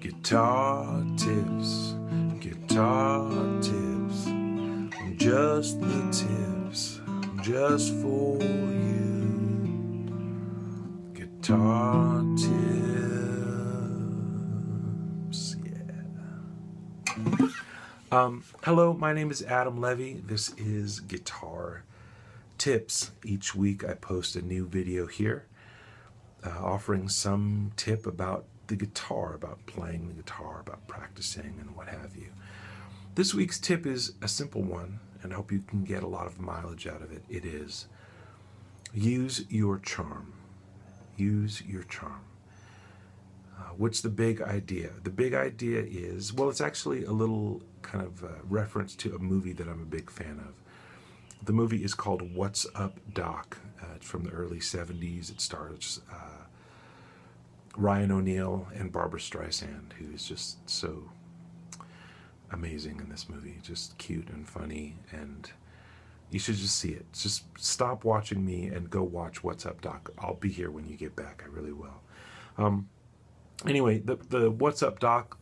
Guitar tips, just the tips, just for you. Guitar tips, yeah. Hello, my name is Adam Levy. This is Guitar Tips. Each week I post a new video here offering some tip about the guitar, about playing the guitar, about practicing and what have you. This week's tip is a simple one, and I hope you can get a lot of mileage out of it. It is, use your charm. Use your charm. What's the big idea? The big idea is, well, it's actually a little kind of reference to a movie that I'm a big fan of. The movie is called What's Up, Doc? It's from the early 70s. It stars Ryan O'Neal and Barbara Streisand, who is just so amazing in this movie. Just cute and funny, and you should just see it. Just stop watching me and go watch What's Up, Doc? I'll be here when you get back. I really will. Anyway, the What's Up, Doc?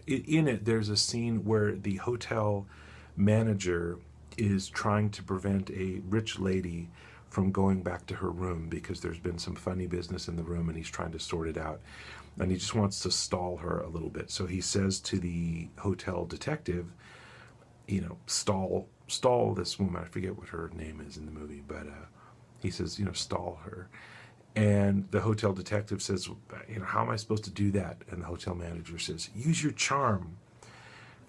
In it, there's a scene where the hotel manager is trying to prevent a rich lady from going back to her room because there's been some funny business in the room, and he's trying to sort it out, and he just wants to stall her a little bit. So he says to the hotel detective, you know, stall this woman. I forget what her name is in the movie, but he says, you know, stall her. And the hotel detective says, you know, how am I supposed to do that? And the hotel manager says, use your charm.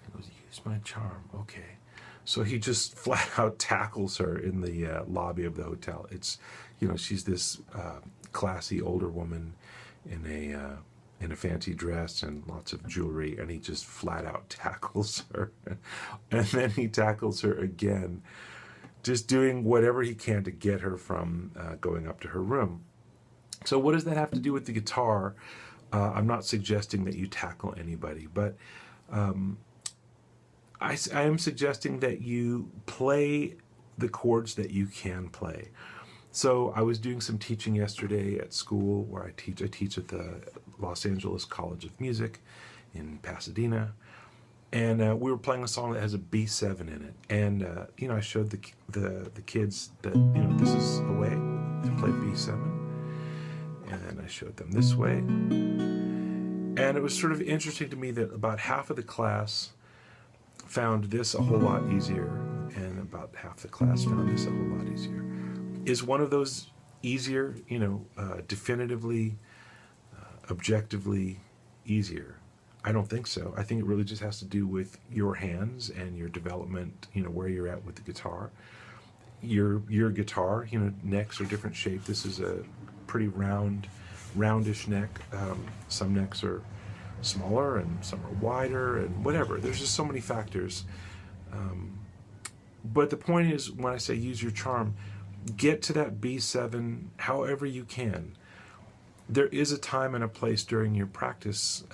He goes, use my charm. Okay. So he just flat out tackles her in the lobby of the hotel. It's, you know, she's this classy older woman in a fancy dress and lots of jewelry, and he just flat out tackles her. And then he tackles her again, just doing whatever he can to get her from going up to her room. So what does that have to do with the guitar? I'm not suggesting that you tackle anybody, but I am suggesting that you play the chords that you can play. So I was doing some teaching yesterday at school where I teach at the Los Angeles College of Music in Pasadena. And we were playing a song that has a B7 in it. And, you know, I showed the kids that, you know, this is a way to play B7. And then I showed them this way. And it was sort of interesting to me that about half of the class found this a whole lot easier, and about half the class found this a whole lot easier. Is one of those easier, you know, definitively, objectively easier? I don't think so. I think it really just has to do with your hands and your development, you know, where you're at with the guitar. Your guitar, you know, necks are different shape. This is a pretty roundish neck. Some necks are smaller and some are wider and whatever. There's just so many factors. But the point is, when I say use your charm, get to that B7 however you can. There is a time and a place during your practice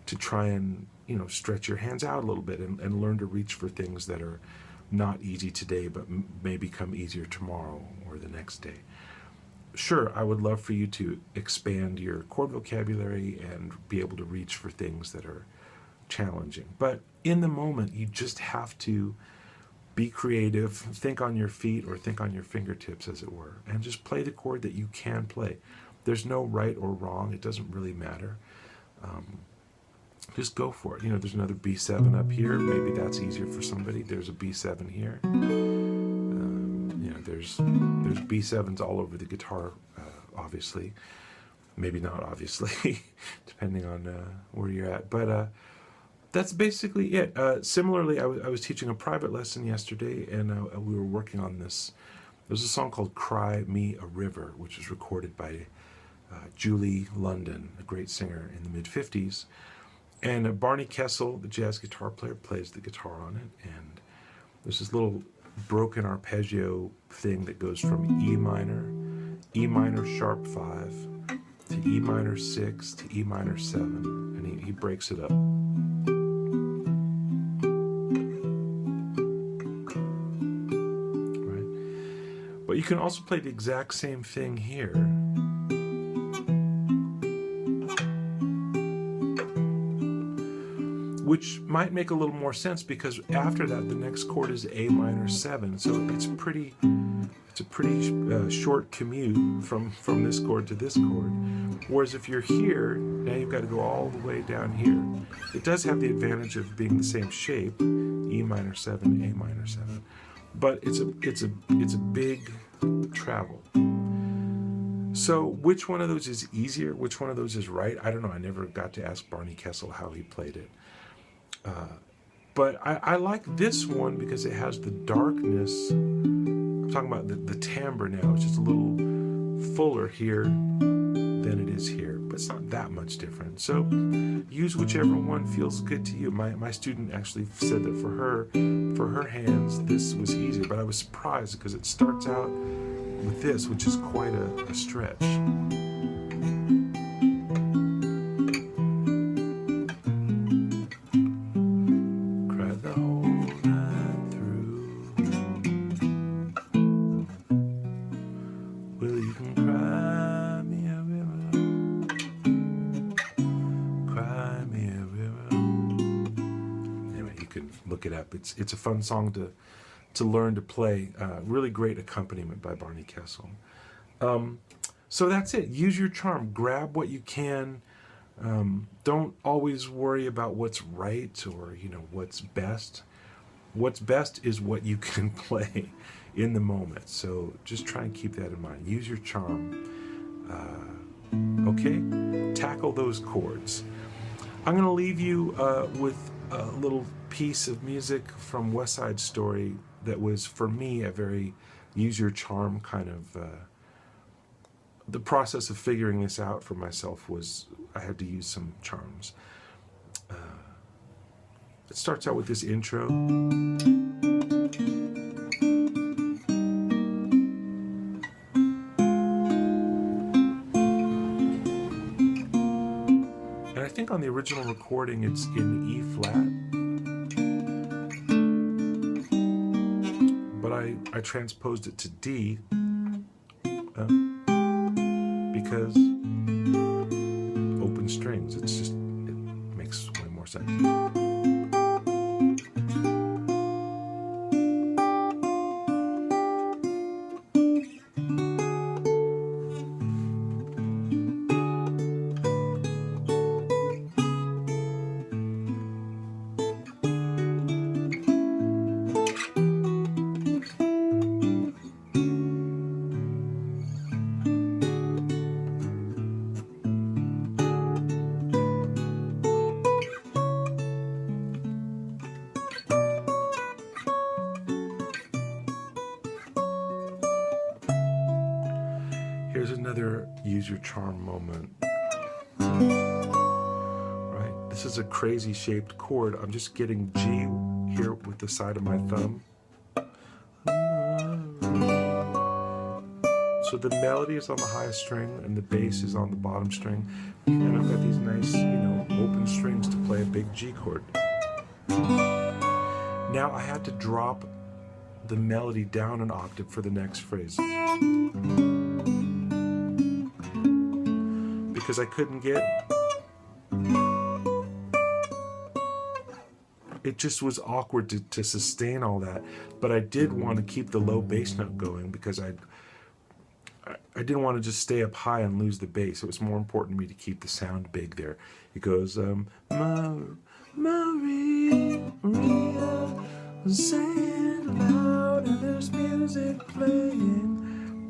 to try and, you know, stretch your hands out a little bit and learn to reach for things that are not easy today but may become easier tomorrow or the next day. Sure, I would love for you to expand your chord vocabulary and be able to reach for things that are challenging. But in the moment, you just have to be creative, think on your feet or think on your fingertips, as it were, and just play the chord that you can play. There's no right or wrong. It doesn't really matter. Just go for it. You know, there's another B7 up here. Maybe that's easier for somebody. There's a B7 here. You know, there's B7s all over the guitar, obviously. Maybe not obviously, depending on where you're at. But that's basically it. Similarly, I was teaching a private lesson yesterday, and we were working on this. There's a song called Cry Me a River, which was recorded by Julie London, a great singer in the mid-50s. And Barney Kessel, the jazz guitar player, plays the guitar on it. And there's this little broken arpeggio thing that goes from E minor sharp 5, to E minor 6, to E minor 7. And he breaks it up. Right? But you can also play the exact same thing here. which might make a little more sense because after that the next chord is A minor 7, so it's a pretty short commute from this chord to this chord. Whereas if you're here, now you've got to go all the way down here. It does have the advantage of being the same shape, E minor 7, A minor 7, but it's a big travel. So which one of those is easier? Which one of those is right? I don't know. I never got to ask Barney Kessel how he played it. But I like this one because it has the darkness. I'm talking about the timbre now. It's just a little fuller here than it is here. But it's not that much different. So use whichever one feels good to you. My student actually said that for her hands, this was easier. But I was surprised because it starts out with this, which is quite a stretch. Cried the whole night through. Well, you can cry me a river, cry me a river. Anyway, you can look it up. It's a fun song to learn to play. Really great accompaniment by Barney Kessel. So that's it. Use your charm. Grab what you can. Don't always worry about what's right or what's best. What's best is what you can play in the moment. So just try and keep that in mind. Use your charm. Okay? Tackle those chords. I'm going to leave you with a little piece of music from West Side Story that was, for me, a very use your charm kind of... the process of figuring this out for myself was I had to use some charms. It starts out with this intro. And I think on the original recording it's in E flat. I transposed it to D because open strings. It makes way more sense. Here's another use your charm moment. Right? This is a crazy shaped chord. I'm just getting G here with the side of my thumb. So the melody is on the highest string and the bass is on the bottom string. And I've got these nice, open strings to play a big G chord. Now I had to drop the melody down an octave for the next phrase. Because I couldn't get... It just was awkward to sustain all that. But I did want to keep the low bass note going because I didn't want to just stay up high and lose the bass. It was more important to me to keep the sound big there. It goes, Maria, saying loud and there's music playing.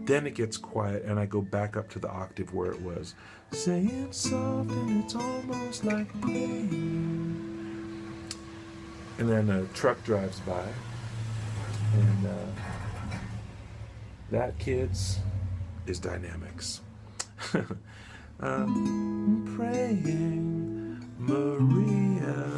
Then it gets quiet and I go back up to the octave where it was. Saying soft and it's almost like playing. And then a truck drives by. And that, kids, is dynamics. Praying Maria.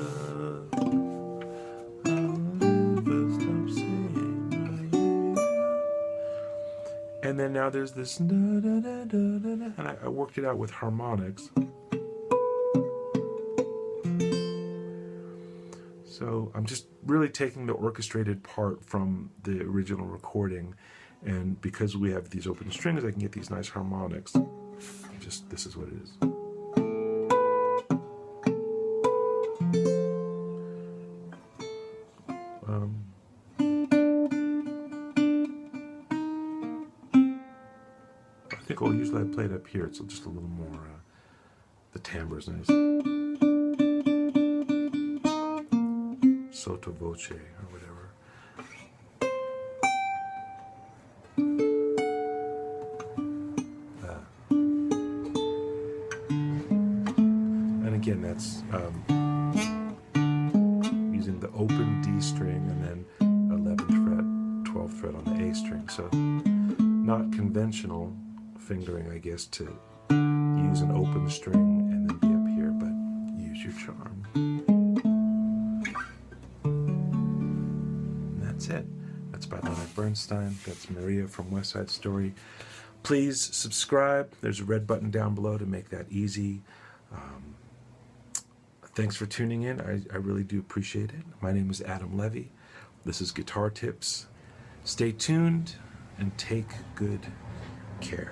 And then now there's this da, da, da, da, da, da, and I worked it out with harmonics. So I'm just really taking the orchestrated part from the original recording, and because we have these open strings, I can get these nice harmonics. This is what it is. till I play it up here. It's just a little more, the timbre's nice. Sotto voce, or whatever. And again, that's using the open D string and then 11th fret, 12th fret on the A string. So not conventional fingering, I guess, to use an open string and then be up here, but use your charm. And that's it. That's by Leonard Bernstein. That's Maria from West Side Story. Please subscribe. There's a red button down below to make that easy. Thanks for tuning in. I really do appreciate it. My name is Adam Levy. This is Guitar Tips. Stay tuned and take good care.